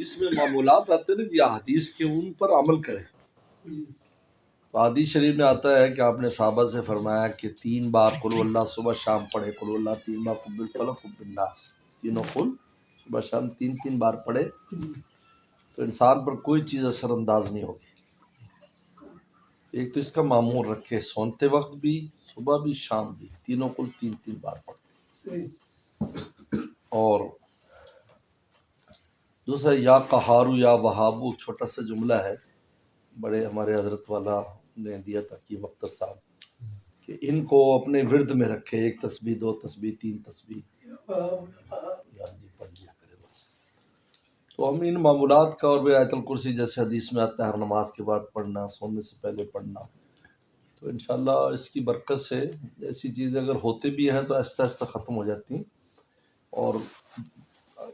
اس میں معمولات آتے ہیں یا حدیث کے ان پر عمل کریں. تو حدیث شریف میں آتا ہے کہ آپ نے صحابہ سے فرمایا کہ 3 بار قل اللہ صبح شام پڑھے، قل اللہ 3 بار قل بالفلق قل بالناس، تینوں قل صبح شام 3 بار پڑھے تو انسان پر کوئی چیز اثر انداز نہیں ہوگی. ایک تو اس کا معمول رکھے، سونتے وقت بھی، صبح بھی، شام بھی، تینوں قل 3 بار پڑھے. اور دوسرا یا قہارو یا وہابو، چھوٹا سا جملہ ہے، بڑے ہمارے حضرت والا نے دیا تھا حکیم اختر صاحب کہ ان کو اپنے ورد میں رکھے، 1 تسبیح 2 تسبیح 3 تسبیح جی پڑھ لیا کرے بس. تو ہم ان معمولات کا، اور بھی آیت الکرسی جیسے حدیث میں آتا ہے ہر نماز کے بعد پڑھنا، سونے سے پہلے پڑھنا، تو انشاءاللہ اس کی برکت سے ایسی چیزیں اگر ہوتے بھی ہیں تو آہستہ آہستہ ختم ہو جاتی ہیں، اور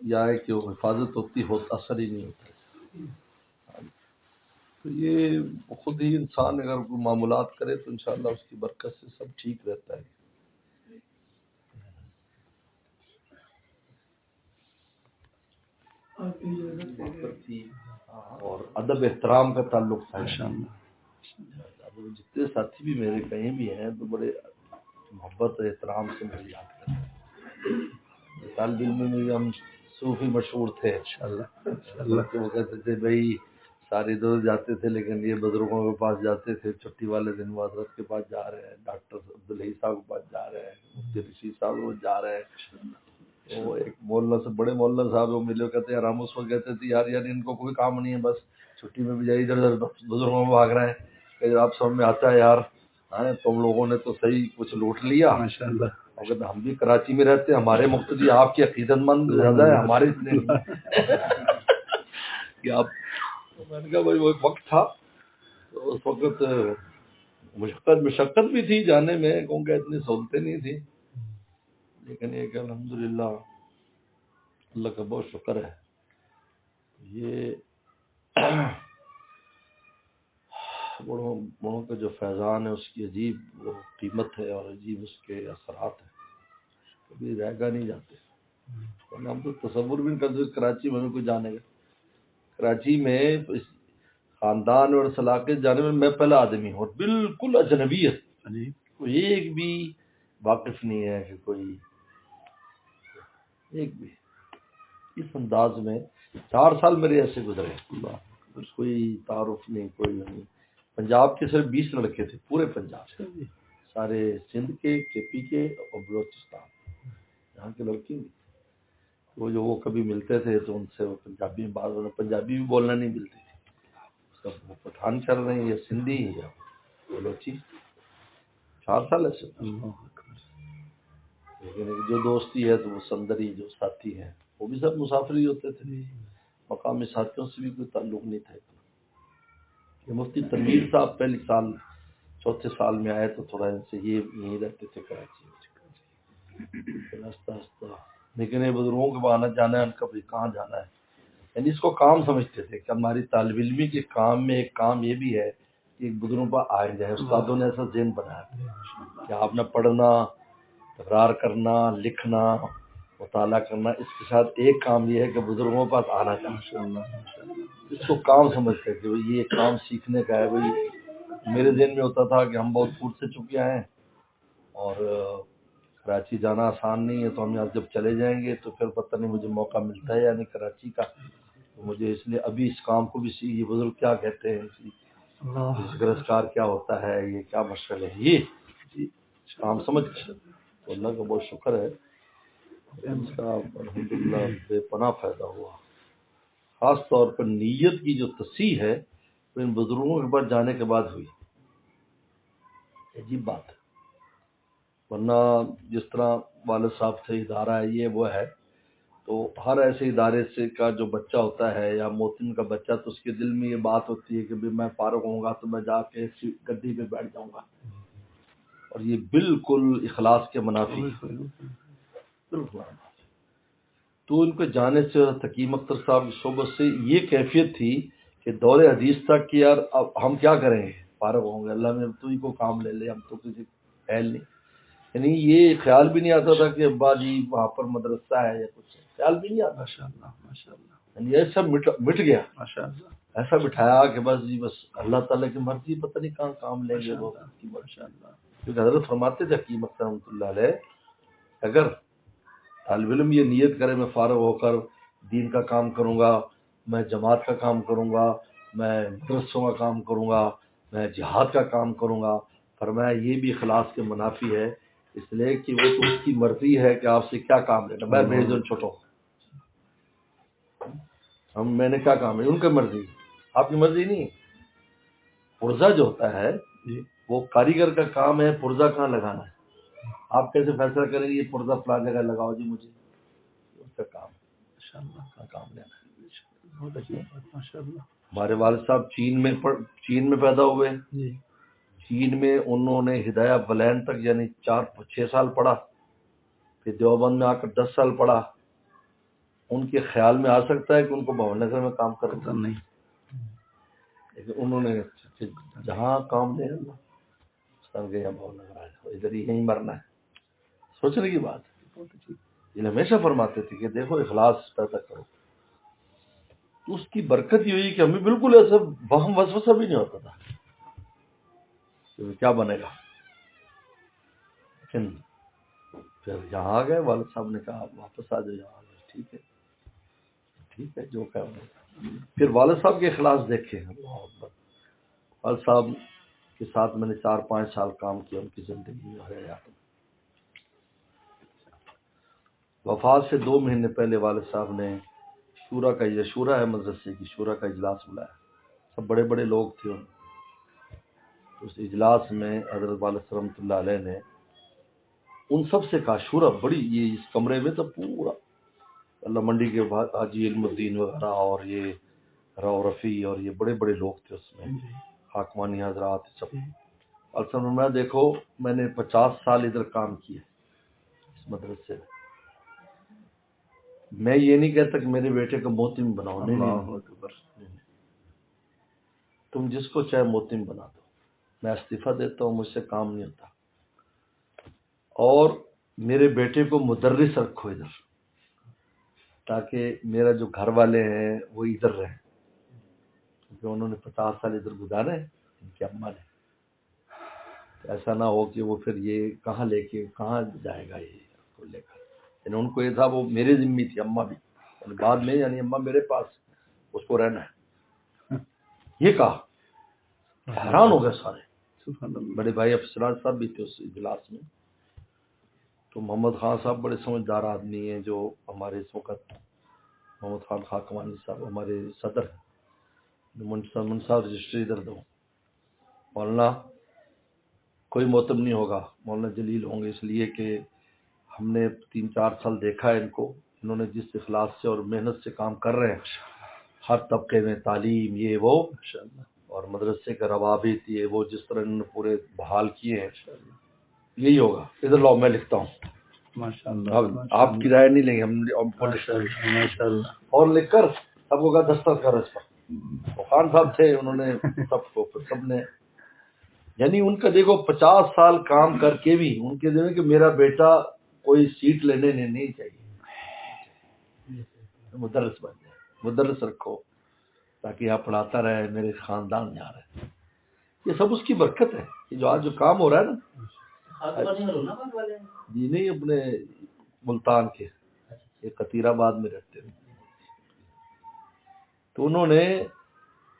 یا ہے کہ وہ حفاظت ہوتی ہو، اثر ہی نہیں ہوتا. تو یہ خود ہی انسان اگر کوئی معمولات کرے تو انشاءاللہ اس کی برکت سے سب ٹھیک رہتا ہے. اور ادب احترام کا تعلق تھا جتنے ساتھی بھی میرے کہیں بھی ہیں تو بڑے محبت اور احترام سے مل جاتے ہیں. طالب علم میں ہم صوفی مشہور تھے اللہ وہ کہتے تھے بھائی سارے ادھر جاتے تھے لیکن یہ بزرگوں کے پاس جاتے تھے، چھٹی والے دن وہ حضرت کے پاس جا رہے ہیں، ڈاکٹر عبدالحی صاحب کے پاس جا رہے ہیں، مفتی رشید صاحب وہ جا رہے ہیں. وہ ایک مولانا سے بڑے مولانا صاحب وہ ملے، کہتے ہیں ہم اس وقت کہتے تھے یار ان کو کوئی کام نہیں ہے، بس چھٹی میں بھی جائے ادھر ادھر بزرگوں میں بھاگ رہے ہیں. کہ آپ سب میں آتا ہے یار تم لوگوں نے تو صحیح کچھ لوٹ لیا ماشاءاللہ. اگر ہم بھی کراچی میں رہتے ہیں، ہمارے مقتدی آپ کے عقیدت مند زیادہ ہے، ہمارے اتنے کہ آپ. میں نے کہا بھائی وہ ایک وقت تھا تو اس وقت مشقت بھی تھی جانے میں کیونکہ اتنی سہولتیں نہیں تھیں، لیکن یہ کہ الحمدللہ اللہ کا بہت شکر ہے. یہ بڑوں کا جو فیضان ہے اس کی عجیب وہ قیمت ہے اور عجیب اس کے اثرات ہیں، کبھی رہ گا نہیں جاتے. ہم تو تصور بھی نہیں کرتے کراچی میں کوئی جانے گا. کراچی میں خاندان اور اس علاقے جانے میں پہلا آدمی ہوں، اور بالکل اجنبیت، کوئی ایک بھی واقف نہیں ہے کہ کوئی ایک بھی. اس انداز میں 4 سال میرے ایسے گزرے، کوئی تعارف نہیں، کوئی نہیں. پنجاب کے صرف 20 لڑکے تھے پورے پنجاب سے، سارے سندھ کے، کے پی کے اور بلوچستان یہاں کے لڑکے بھی. وہ کبھی ملتے تھے تو ان سے وہ پنجابی میں بات، پنجابی بھی بولنا نہیں ملتی تھی، سب پٹھان کر رہے ہیں یا سندھی یا بلوچی. 4 سال ایسے. لیکن جو دوستی ہے تو وہ سندری جو ساتھی ہیں وہ بھی سب مسافر ہی ہوتے تھے، مقامی ساتھیوں سے بھی کوئی تعلق نہیں تھا. کہ مفتی تنویر صاحب پہلے سال 4تھے سال میں آئے تو تھوڑا ان سے یہ نہیں رہتے تھے کراچی میں، آہستہ آہستہ. لیکن یہ بزرگوں کے باہر جانا ہے ان کا بھی کہاں جانا ہے، یعنی اس کو کام سمجھتے تھے کہ ہماری طالب علمی کے کام میں ایک کام یہ بھی ہے کہ ایک بزرگوں پر آئے جائے. استادوں نے ایسا ذہن بنایا کہ آپ نے پڑھنا، تکرار کرنا، لکھنا، مطالعہ کرنا، اس کے ساتھ ایک کام یہ ہے کہ بزرگوں کے پاس آنا چاہیے. اس کو کام سمجھتے کہ یہ کام سیکھنے کا ہے. بھائی میرے ذہن میں ہوتا تھا کہ ہم بہت دور سے چکے آئے ہیں اور کراچی جانا آسان نہیں ہے، تو ہم یہاں جب چلے جائیں گے تو پھر پتہ نہیں مجھے موقع ملتا ہے یا نہیں کراچی کا. تو مجھے اس لیے ابھی اس کام کو بھی یہ بزرگ کیا کہتے ہیں، گرسکار کیا ہوتا ہے، یہ کیا مشکل ہے، یہ کام سمجھ کر. تو اللہ کا بہت شکر ہے اس کا الحمدللہ بے پناہ فائدہ ہوا. خاص طور پر نیت کی جو تصحیح ہے تو ان بزرگوں کے پاس جانے کے بعد ہوئی. عجیب بات ہے، ورنہ جس طرح والد صاحب سے ادارہ ہے یہ وہ ہے، تو ہر ایسے ادارے سے کا جو بچہ ہوتا ہے یا موتن کا بچہ تو اس کے دل میں یہ بات ہوتی ہے کہ میں فارغ ہوں گا تو میں جا کے گدی پہ بیٹھ جاؤں گا. اور یہ بالکل اخلاص کے منافی بالکل. تو ان کو جانے سے حکیم اختر صاحب کی صحبت سے یہ کیفیت تھی کہ دور حدیث تک کہ یار اب ہم کیا کریں گے، فارغ ہوں گے، اللہ میں تو ہی کو کام لے لے، ہم تو کسی خیال نہیں. یعنی یہ خیال بھی نہیں آتا تھا کہ ابا جی وہاں پر مدرسہ ہے یا کچھ، خیال بھی نہیں آتا. ماشاءاللہ یعنی ایسا مٹ گیا، ماشاء اللہ، ایسا بٹھایا کہ بس جی بس اللہ تعالیٰ کی مرضی، پتہ نہیں کہاں کام لیں گے لوگ کی مرضی۔ کیونکہ حضرت فرماتے تھے حکیم اکثر رحمۃ اللہ علیہ، اگر طالب علم یہ نیت کرے میں فارغ ہو کر دین کا کام کروں گا، میں جماعت کا کام کروں گا، میں مدرسوں کا کام کروں گا، میں جہاد کا کام کروں گا، فرمایا یہ بھی اخلاص کے منافی ہے، اس لیے کہ وہ تو اس کی مرضی ہے کہ آپ سے کیا کام لینا، میں بھیج دوں چھوٹوں، میں نے کیا کام ہے، ان کی مرضی، آپ کی مرضی نہیں۔ پرزہ جو ہوتا ہے وہ کاریگر کا کام ہے، پرزہ کہاں لگانا ہے، آپ کیسے فیصلہ کریں گے یہ پرزہ فلاں جگہ لگاؤ جی، مجھے ان کا کام ہے، کام لینا ہے۔ ہمارے والد صاحب چین میں پیدا ہوئے، چین میں انہوں نے ہدایہ بلین تک یعنی 4-6 سال پڑھا، پھر دیوبند میں آ کر 10 سال پڑھا۔ ان کے خیال میں آ سکتا ہے کہ ان کو بھون نگر میں کام کرنا نہیں، لیکن انہوں نے جہاں کام لے گیا بھون نگر آ جاؤ، ادھر ہی یہیں مرنا ہے، سوچنے کی بات ہے۔ یہ ہمیشہ فرماتے تھے کہ دیکھو اخلاص پیدا کرو، تو اس کی برکت یہ ہوئی کہ ہمیں بالکل ایسا وہم وسوسہ بھی نہیں ہوتا تھا کہ کیا بنے گا۔ لیکن پھر یہاں آ گئے، والد صاحب نے کہا واپس آ جاؤ یہاں، ٹھیک ہے ٹھیک ہے جو کہ پھر والد صاحب کے اخلاص دیکھے، والد صاحب کے ساتھ میں نے 4-5 سال کام کیا، ان کی زندگی میں ہے یار۔ وفات سے 2 مہینے پہلے والد صاحب نے شورا کا، یہ شورا ہے مدرسے کی، شورا کا اجلاس بلایا، سب بڑے بڑے لوگ تھے۔ اس اجلاس میں حضرت والد رحمۃ اللہ علیہ نے ان سب سے کہا، شورا بڑی، یہ اس کمرے میں تو پورا اللہ منڈی کے حاجی علم الدین وغیرہ اور یہ رو رفیع اور یہ بڑے بڑے لوگ تھے اس میں، حاکمانی حضرات سب۔ اور سب میں دیکھو میں نے 50 سال ادھر کام کیا اس مدرسے میں، میں یہ نہیں کہتا کہ میرے بیٹے کو موتم بناؤ، نہیں، تم جس کو چاہے موتم بنا دو، میں استعفیٰ دیتا ہوں، مجھ سے کام نہیں ہوتا، اور میرے بیٹے کو مدرس رکھو ادھر، تاکہ میرا جو گھر والے ہیں وہ ادھر رہیں، کیونکہ انہوں نے 50 سال ادھر گزارے ان کی اماں نے، ایسا نہ ہو کہ وہ پھر یہ کہاں لے کے کہاں جائے گا یہ کو لے کر، یعنی ان کو یہ تھا وہ میرے ذمہ تھی اماں بھی، یعنی بعد میں یعنی اماں میرے پاس اس کو رہنا ہے، یہ کہا، حیران ہو گئے سارے۔ بڑے بھائی افسران صاحب بھی تھے اس اجلاس میں، تو محمد خان صاحب بڑے سمجھدار آدمی ہیں، جو ہمارے اس وقت محمد خان خاکوانی صاحب ہمارے صدر ہیں، منصاف رجسٹری ادھر دو، مولانا کوئی معتم نہیں ہوگا، مولانا جلیل ہوں گے، اس لیے کہ ہم نے 3-4 سال دیکھا ہے ان کو، انہوں نے جس اخلاص سے اور محنت سے کام کر رہے ہیں، ہر طبقے میں تعلیم یہ وہ، اور مدرسے کا روابط یہ وہ، جس طرح انہوں نے پورے بحال کیے ہیں، یہی ہوگا۔ ادھر لاؤ میں لکھتا ہوں، آپ کی رائے نہیں لیں گے ہم، اور لکھ کر سب کو کہا دستخط کرو اس پر۔ خان صاحب تھے، انہوں نے سب کو سب نے، یعنی ان کا دیکھو 50 سال کام کر کے بھی ان کے دل میں کہ میرا بیٹا کوئی سیٹ لینے نہیں چاہیے، مدرس بن جائے، مدرس رکھو تاکہ یہاں پڑھاتا رہے، میرے خاندان میں آ رہے۔ یہ سب اس کی برکت ہے، یہ جو آج جو کام ہو رہا ہے نا، جی نہیں اپنے ملتان کے، یہ قطیر آباد میں رہتے ہیں، تو انہوں نے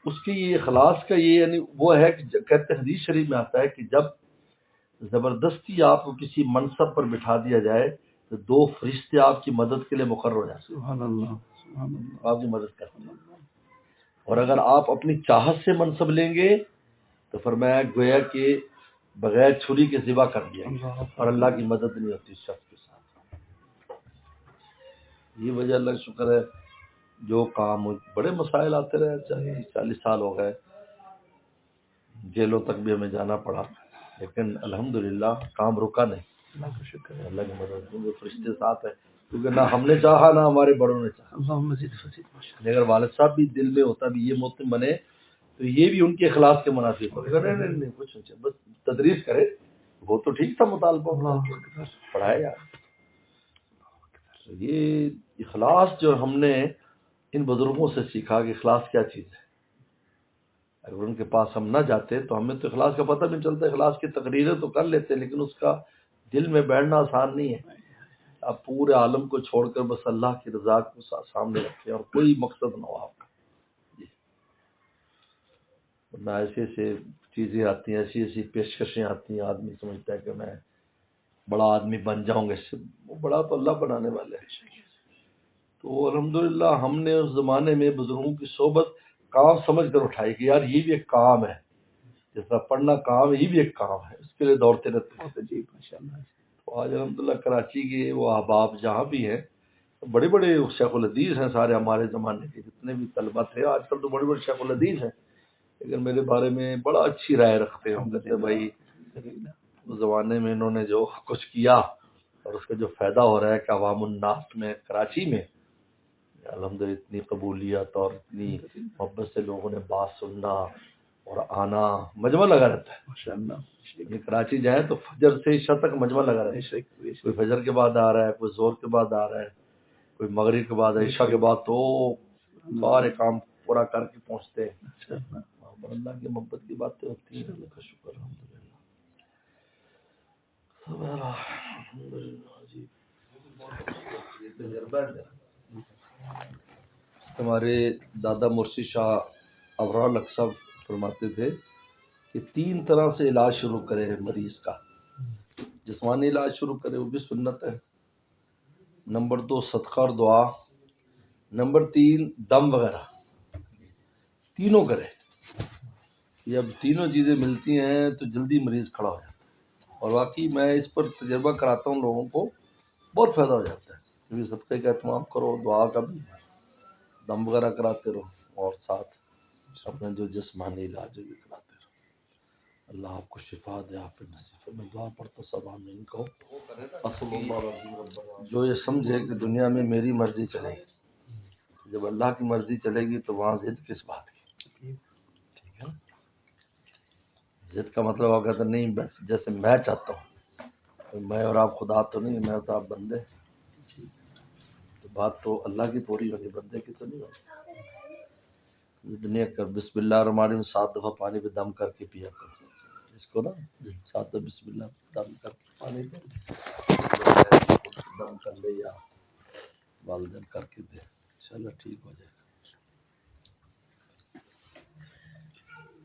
اس کی یہ اخلاص کا یہ یعنی وہ ہے کہ کہتے ہیں حدیث شریف میں آتا ہے کہ جب زبردستی آپ کو کسی منصب پر بٹھا دیا جائے تو 2 فرشتے آپ کی مدد کے لیے مقرر ہو جاتے ہیں، سبحان اللہ، آپ کی مدد کرتے ہیں، اور اگر آپ اپنی چاہت سے منصب لیں گے تو فرمایا گویا کہ بغیر چھری کے ذبح کر دیا گیا، اور اللہ کی مدد نہیں ہوتی اس شخص کے ساتھ۔ یہ وجہ اللہ کا شکر ہے، جو کام بڑے مسائل آتے رہے، 40 سال ہو گئے، جیلوں تک بھی ہمیں جانا پڑا، لیکن الحمدللہ کام رکا نہیں، اللہ کا شکر ہے، اللہ کی مدد، کیونکہ فرشتے ساتھ ہیں، کیونکہ نہ ہم نے چاہا نہ ہمارے بڑوں نے چاہا۔ اگر والد صاحب بھی دل میں ہوتا بھی یہ موتم بنے تو یہ بھی ان کے اخلاص کے مناسب ہوگا، نہیں کچھ نہیں، بس تدریس کرے، وہ تو ٹھیک تھا، مطالبہ پڑھائے یار۔ یہ اخلاص جو ہم نے ان بزرگوں سے سیکھا کہ اخلاص کیا چیز ہے. اگر ان کے پاس ہم نہ جاتے تو ہمیں تو اخلاص کا پتہ بھی نہیں چلتا. اخلاص کی تقریریں تو کر لیتے لیکن اس کا دل میں بیٹھنا آسان نہیں ہے. آپ پورے عالم کو چھوڑ کر بس اللہ کی رضا کو سامنے رکھیں اور کوئی مقصد نہ ہو آپ کا. ورنہ ایسے ایسے چیزیں آتی ہیں, ایسی ایسی پیشکشیں آتی ہیں, آدمی سمجھتا ہے کہ میں بڑا آدمی بن جاؤں گا. اس سے وہ بڑا تو اللہ بنانے والے ہیں. تو الحمدللہ ہم نے اس زمانے میں بزرگوں کی صحبت کام سمجھ کر اٹھائی کہ یار یہ بھی ایک کام ہے, جس طرح پڑھنا کام ہے یہ بھی ایک کام ہے, اس کے لیے دوڑتے رہتے ہیں. جی ماشاءاللہ. تو آج الحمدللہ کراچی کے وہ احباب جہاں بھی ہیں, بڑے بڑے شیخ الحدیث ہیں سارے ہمارے زمانے کے جتنے بھی طلبہ تھے. آج کل تو بڑے بڑے شیخ الحدیث ہیں لیکن میرے بارے میں بڑا اچھی رائے رکھتے ہیں. کہتے ہیں بھائی اس زمانے میں انہوں نے جو کچھ کیا اور اس کا جو فائدہ ہو رہا ہے کہ عوام الناس میں کراچی میں الحمدللہ اتنی قبولیت اور اتنی محبت سے لوگوں نے بات سننا اور آنا, مجمع لگا رہتا ہے ماشاءاللہ. کراچی جائیں تو فجر سے عشاء تک مجمع لگا رہتا ہے. کوئی فجر کے بعد آ رہا ہے, کوئی زور کے بعد آ رہا ہے, کوئی مغرب کے بعد, عشاء کے بعد, تو سارے کام پورا کر کے پہنچتے ہیں. اللہ کی محبت کی باتیں ہوتی ہیں. اللہ کا شکر الحمدللہ. جی تجربہ ہے. ہمارے دادا مرشد شاہ ابرار الحق صاحب فرماتے تھے کہ 3 طرح سے علاج شروع کرے مریض کا. جسمانی علاج شروع کرے وہ بھی سنت ہے. نمبر 2 صدقہ اور دعا. نمبر 3 دم وغیرہ. تینوں کرے. جب تینوں چیزیں ملتی ہیں تو جلدی مریض کھڑا ہو جاتا ہے. اور واقعی میں اس پر تجربہ کراتا ہوں لوگوں کو, بہت فائدہ ہو جاتا ہے. کیونکہ صدقے کا اہتمام کرو, دعا کا بھی, دم وغیرہ کراتے رہو اور ساتھ اپنا جو جسمانی علاج ہے بھی کراتے رہو. اللہ آپ کو شفا دے, عافیت نصیب فرمائے. میں دعا پڑھتا سب آمین کہو. جو یہ سمجھے کہ دنیا میں میری مرضی چلے گی, جب اللہ کی مرضی چلے گی تو وہاں ضد کس بات کی. ٹھیک ہے نا. ضد کا مطلب آپ کہتے نہیں بس جیسے میں چاہتا ہوں. میں اور آپ خدا تو نہیں, میں تو آپ بندے. تو بات تو اللہ کی پوری ہونی, بندے کی تو نہیں ہونی. دنیا کر بسم اللہ الرحمن الرحیم 7 دفعہ پانی پہ دم کر کے پیا کرو. اس کو نا 7 دفعہ بسم اللہ دم کر کے پانی پہ دم کر لے یا والدین کر کے دے, انشاءاللہ ٹھیک ہو جائے.